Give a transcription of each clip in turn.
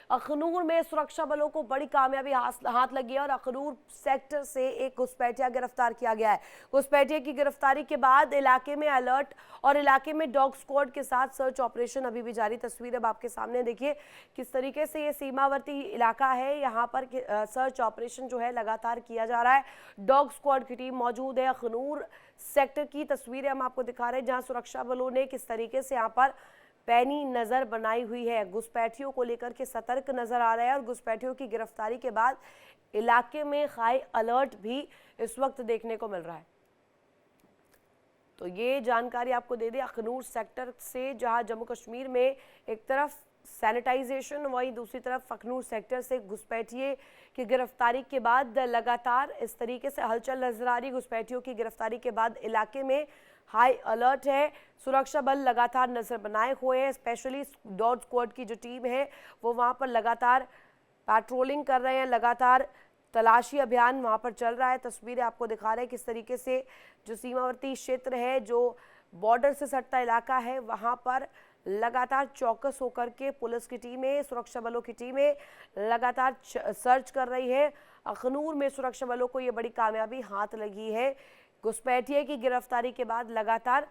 अखनूर में सुरक्षा बलों को बड़ी कामयाबी हाथ लगी है और अखनूर सेक्टर से एक घुसपैठिया गिरफ्तार किया गया है। घुसपैठिया की गिरफ्तारी के बाद इलाके में अलर्ट और इलाके में डॉग स्क्वाड के साथ सर्च ऑपरेशन अभी भी जारी। तस्वीर अब आपके सामने देखिए किस तरीके से ये सीमावर्ती इलाका है, यहाँ पर सर्च ऑपरेशन जो है लगातार किया जा रहा है। डॉग स्क्वाड की टीम मौजूद है। अखनूर सेक्टर की तस्वीरें हम आपको दिखा रहे हैं जहां सुरक्षा बलों ने किस तरीके से यहाँ पर पैनी नजर बनाई हुई है। घुसपैठियों को लेकर के सतर्क नजर आ रहे हैं और घुसपैठियों की गिरफ्तारी के बाद इलाके में हाई अलर्ट भी इस वक्त देखने को मिल रहा है। तो ये जानकारी आपको दे दें अखनूर सेक्टर से, जहां जम्मू कश्मीर में एक तरफ सैनिटाइजेशन, वहीं दूसरी तरफ अखनूर सेक्टर से घुसपैठिए की गिरफ्तारी के बाद लगातार इस तरीके से हलचल नजर आ रही। घुसपैठियों की गिरफ्तारी के बाद इलाके में हाई अलर्ट है। सुरक्षा बल लगातार नजर बनाए हुए हैं। स्पेशली डॉग स्क्वाड की जो टीम है वो वहां पर लगातार पैट्रोलिंग कर रहे हैं, लगातार तलाशी अभियान वहां पर चल रहा है। तस्वीरें आपको दिखा रहे हैं किस तरीके से जो सीमावर्ती क्षेत्र है, जो बॉर्डर से सटता इलाका है, वहां पर लगातार चौकस होकर के पुलिस की टीमें, सुरक्षा बलों की टीमें लगातार सर्च कर रही है। अखनूर में सुरक्षा बलों को ये बड़ी कामयाबी हाथ लगी है। घुसपैठिए की गिरफ्तारी के बाद लगातार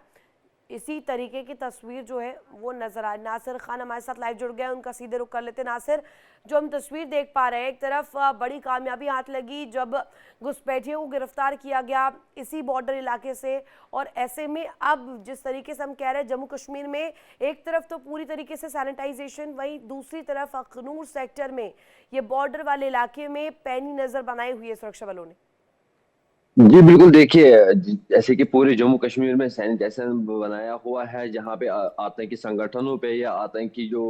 इसी तरीके की तस्वीर जो है वो नजर आ रही। नासिर खान हमारे साथ लाइव जुड़ गए, उनका सीधे रुख कर लेते। नासिर, जो हम तस्वीर देख पा रहे हैं, एक तरफ बड़ी कामयाबी हाथ लगी जब घुसपैठियों को गिरफ्तार किया गया इसी बॉर्डर इलाके से, और ऐसे में अब जिस तरीके से हम कह रहे हैं जम्मू कश्मीर में एक तरफ तो पूरी तरीके से सैनिटाइजेशन, वहीं दूसरी तरफ अखनूर सेक्टर में ये बॉर्डर वाले इलाके में पैनी नजर बनाई हुई है सुरक्षा बलों ने। जी बिल्कुल, देखिए जैसे कि पूरे जम्मू कश्मीर में सैनिटाइजेशन बनाया हुआ है, जहाँ पे आतंकी संगठनों पे या आतंकी जो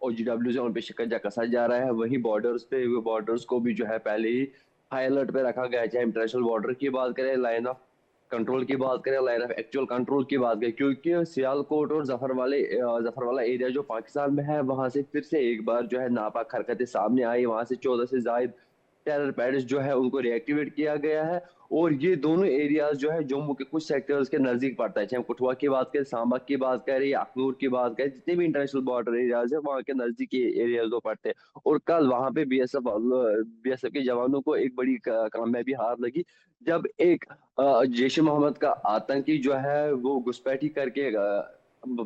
ओजीडब्ल्यू है उन पे शिकंजा कसा जा रहा है। वहीं बॉर्डर्स पे, बॉर्डर्स को भी जो है पहले ही हाई अलर्ट पे रखा गया है। चाहे इंटरनेशनल बॉर्डर की बात करें, लाइन ऑफ कंट्रोल की बात करें, लाइन ऑफ एक्चुअल कंट्रोल की बात करें, क्योंकि सियालकोट और जफरवाला एरिया जो पाकिस्तान में है, वहां से फिर से एक बार जो है नापाक हरकतें सामने आई। वहां से 14 से ज्यादा टेरर पैड्स जो है उनको रिएक्टिवेट किया गया है। और ये दोनों एरियाज जो है जम्मू के कुछ सेक्टर्स के नजदीक पड़ता है। चाहे हम कठुआ की बात करें, सांबा की बात करें या अखनूर की बात करें, जितने भी इंटरनेशनल बॉर्डर एरियाज है वहाँ के नजदीकी एरियाज दो पड़ते हैं। और कल वहां पे बीएसएफ के जवानों को एक बड़ी कामयाबी हार लगी, जब एक जैश ए मोहम्मद का आतंकी जो है वो घुसपैठी करके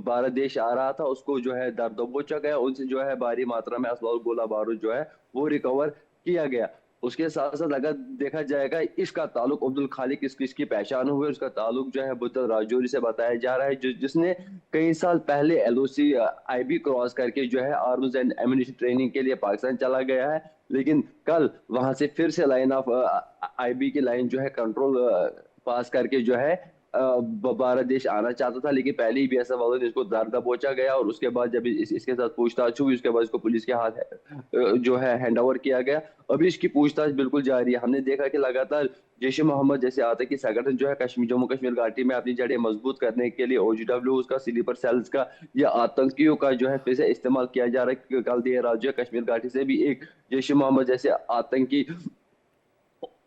भारत देश आ रहा था, उसको जो है दर दबोचा गया। उनसे जो है भारी मात्रा में असला गोला बारूद जो है वो रिकवर किया गया। उसके साथ साथ अगर देखा जाएगा, इसका ताल्लुक अब्दुल खालिक, इसकी पहचान हुई, उसका ताल्लुक जो है बुद्ध राजौरी से बताया जा रहा है, जिसने कई साल पहले एलओसी आईबी क्रॉस करके जो है आर्म्स एंड एम्युनिशन ट्रेनिंग के लिए पाकिस्तान चला गया है। लेकिन कल वहां से फिर से लाइन ऑफ आईबी की लाइन जो है कंट्रोल पास करके जो है भारत देश आना चाहता था। लेकिन पहले ही बीएसएफ वालों ने इसको दर दबोचा गया, और उसके बाद जब इसके साथ पूछताछ हुई, उसके बाद इसको पुलिस के हाथ जो है हैंड ओवर किया गया। अभी इसकी पूछताछ बिल्कुल जारी है। हमने देखा कि लगातार जैश ए मोहम्मद जैसे आतंकी संगठन जो है जम्मू कश्मीर घाटी में अपनी जड़ें मजबूत करने के लिए ओजीडब्ल्यू उसका, स्लीपर सेल्स का या आतंकियों का जो है फिर से इस्तेमाल किया जा रहा है। कल देर रात जो है कश्मीर घाटी से भी एक जैश ए मोहम्मद जैसे आतंकी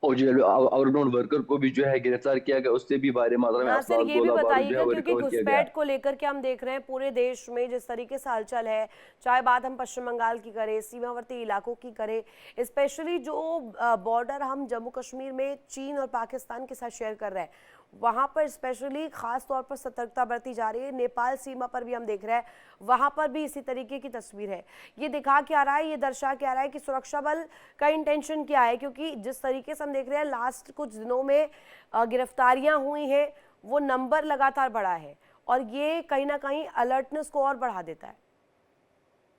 आउटबाउंड वर्कर को भी जो है गिरफ्तार किया गया। उससे भी भारी मात्रा में नासिर, असलाह ये भी गोला बारूद जो है बताइएगा वो क्योंकि रिकवर किया गया। घुसपैठ को लेकर के हम देख रहे हैं पूरे देश में जिस तरीके से हलचल है, चाहे बात हम पश्चिम बंगाल की करें, सीमावर्ती इलाकों की करें, स्पेशली जो बॉर्डर हम जम्मू कश्मीर में चीन और पाकिस्तान के साथ शेयर कर रहे हैं, वहां पर स्पेशली खास तौर पर सतर्कता बरती जा रही है। नेपाल सीमा पर भी हम देख रहे हैं, वहां पर भी इसी तरीके की तस्वीर है। ये दिखा क्या रहा है, ये दर्शा क्या रहा है कि सुरक्षा बल का इंटेंशन क्या है, क्योंकि जिस तरीके से हम देख रहे हैं लास्ट कुछ दिनों में गिरफ्तारियां हुई हैं, वो नंबर लगातार बढ़ा है और ये कहीं ना कहीं अलर्टनेस को और बढ़ा देता है।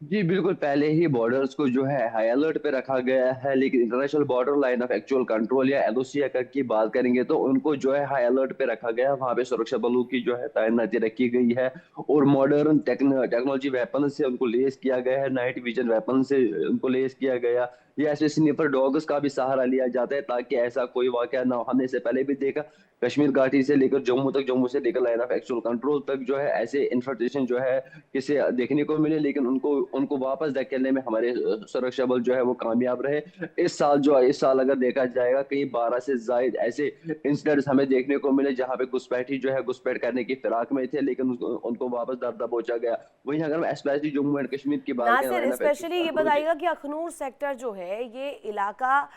जी बिल्कुल, पहले ही बॉर्डर्स को जो है हाई अलर्ट पे रखा गया है। लेकिन international border line of actual control या एलओसी अगर की बात करेंगे तो उनको जो है हाई अलर्ट पे रखा गया है। वहां पे सुरक्षा बलों की जो है तैनाती रखी गई है, और मॉडर्न टेक्नोलॉजी वेपन से उनको लेस किया गया है, नाइट विजन वेपन से उनको लेस किया गया, या ऐसे स्नीपर डॉग्स का भी सहारा लिया जाता है ताकि ऐसा कोई वाकया ना हो। हमने इससे पहले भी देखा कश्मीर घाटी से लेकर जम्मू तक, जम्मू से लेकर लाइन ऑफ एक्चुअल कंट्रोल तक जो है ऐसे इन्फिल्ट्रेशन जो है किसे देखने को मिले, लेकिन उनको उनको वापस धकेलने में हमारे सुरक्षा बल जो है वो कामयाब रहे। इस साल अगर देखा जाएगा कहीं 12 से जायद ऐसे इंसिडेंट्स हमें देखने को मिले जहां पे घुसपैठी जो है घुसपैठ करने की फिराक में थे, लेकिन उनको वापस दर दबोचा गया। वहीं अगर हम स्पेशली जम्मू एंड कश्मीर की बात करें, Nasir, line of specially actual ये कंट्रोल की। बताइएगा कि अखनूर सेक्टर जो है ये इलाका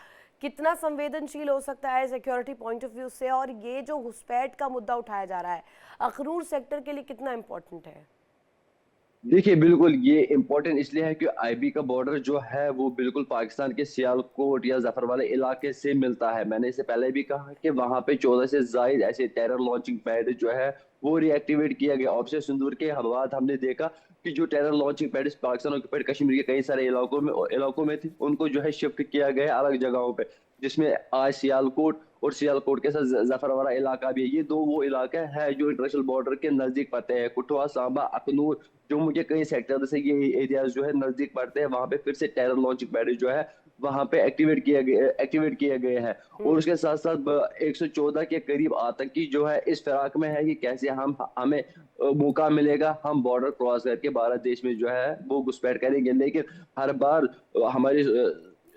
कितना संवेदनशील हो सकता है सिक्योरिटी पॉइंट ऑफ व्यू से, और ये जो घुसपैठ का मुद्दा उठाया जा रहा है अखनूर सेक्टर के लिए कितना इम्पोर्टेंट है? देखिए बिल्कुल ये इम्पोर्टेंट इसलिए है कि आईबी का बॉर्डर जो है वो बिल्कुल पाकिस्तान के सियालकोट या जफर वाले इलाके से मिलता है। मैंने इससे पहले भी कहा कि वहां पे 14 से जायद ऐसे टेरर लॉन्चिंग पैड जो है वो रिएक्टिवेट किया गया। ऑपरेशन सिंदूर के बाद हमने देखा कि जो terror launching pad Pakistan occupied Kashmir के कई सारे इलाकों में थे, उनको जो है शिफ्ट किया गया अलग जगहों पे, जिसमें आज सियालकोट और सियालकोट के साथ जफरवारा इलाका भी है। ये दो वो इलाका है जो इंटरनेशनल बॉर्डर के नजदीक पड़ते हैं। कुटवा, सांबा, अखनूर, जम्मू के कई सेक्टर से ये एरियाज जो है नजदीक पड़ते हैं। वहां पे फिर से टेरर लॉन्चिंग पैड जो है वहां पे एक्टिवेट किए गए हैं। और उसके साथ साथ 114 के करीब आतंकी जो है इस फिराक में है कि कैसे हमें मौका मिलेगा, हम बॉर्डर क्रॉस करके भारत देश में जो है वो घुसपैठ करेंगे। लेकिन हर बार हमारी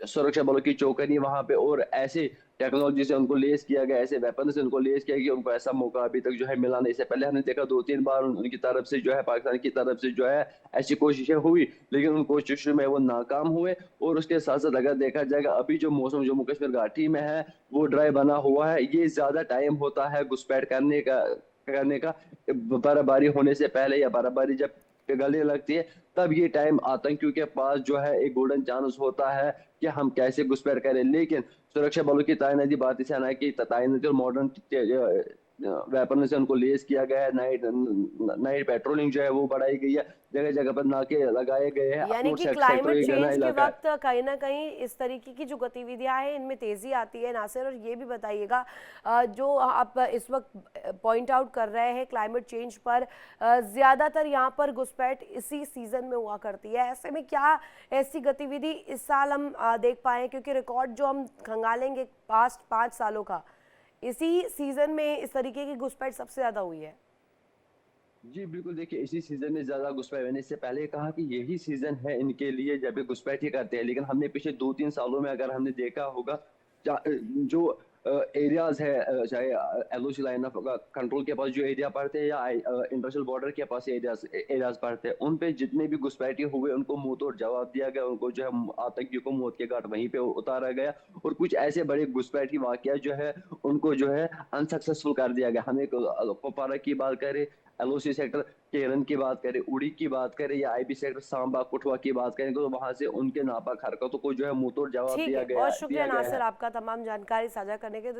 सुरक्षा बलों की चौकनी वहां पे और ऐसे टेक्नोलॉजी से उनको लेस किया गया, ऐसे वेपन से उनको लेस किया गया, उनको ऐसा मौका अभी तक जो है मिला नहीं। इससे पहले हमने देखा 2-3 बार उनकी तरफ से जो है पाकिस्तान की तरफ से जो है ऐसी कोशिशें हुई, लेकिन उन कोशिशों में वो नाकाम हुए। और उसके साथ साथ अगर देखा जाएगा अभी जो मौसम जम्मू कश्मीर घाटी में है वो ड्राई बना हुआ है। ये ज्यादा टाइम होता है घुसपैठ करने का बर्फबारी होने से पहले या बर्फबारी जब पिघलने लगती है, तब ये टाइम आतंकियों के पास जो है एक गोल्डन चांस होता है कि हम कैसे घुसपैठ करें। लेकिन सुरक्षा बलों की तैनाती बात इसे है कि तैनाती और मॉडर्न वेपन से उनको लेस किया गया है। नाइट नाइट पेट्रोलिंग जो है वो बढ़ाई गई है, जगह जगह पर नाके लगाए गए हैं। यानी अखनूर कि सेक्टर क्लाइमेट एक घना चेंज के इलाका है। वक्त कहीं ना कहीं इस तरीके की जो गतिविधियां हैं इनमें तेजी आती है नासिर। और ये भी बताइएगा जो आप इस वक्त पॉइंट आउट कर रहे हैं क्लाइमेट चेंज पर, ज्यादातर यहाँ पर घुसपैठ इसी सीजन में हुआ करती है। ऐसे में क्या ऐसी गतिविधि इस साल हम देख पाए, क्योंकि रिकॉर्ड जो हम खंगालेंगे पास्ट 5 सालों का, इसी सीजन में इस तरीके की घुसपैठ सबसे ज्यादा हुई है? जी बिल्कुल, देखिए इसी सीजन में ज्यादा घुसपैठ, मैंने इससे पहले कहा कि यही सीजन है इनके लिए जब ये घुसपैठ ही करते हैं। लेकिन हमने पिछले 2-3 सालों में अगर हमने देखा होगा जो एरियाज है, चाहे एलओसी लाइन ऑफ कंट्रोल के पास जो एरिया पड़ते हैं या इंटरनेशनल बॉर्डर के पास एरियाज एरियाज पड़ते हैं, उन पे जितने भी घुसपैठी हुए उनको मुंह तोड़ जवाब दिया गया। उनको जो है आतंकियों को मौत के घाट वहीं पे उतारा गया। और कुछ ऐसे बड़े घुसपैठी वाकया जो है उनको जो है अनसक्सेसफुल कर दिया गया। हमें कुपवारा की बात करें, एलओसी सेक्टर केरन की बात करें, उड़ी की बात करें, या आईबी सेक्टर सांबा कुठवा की बात करें, तो वहां से उनके नापाक हरकतों को जो है मुंह तोड़ जवाब ठीक है, बहुत शुक्रिया दिया गया नासिर है। आपका तमाम जानकारी साझा करने के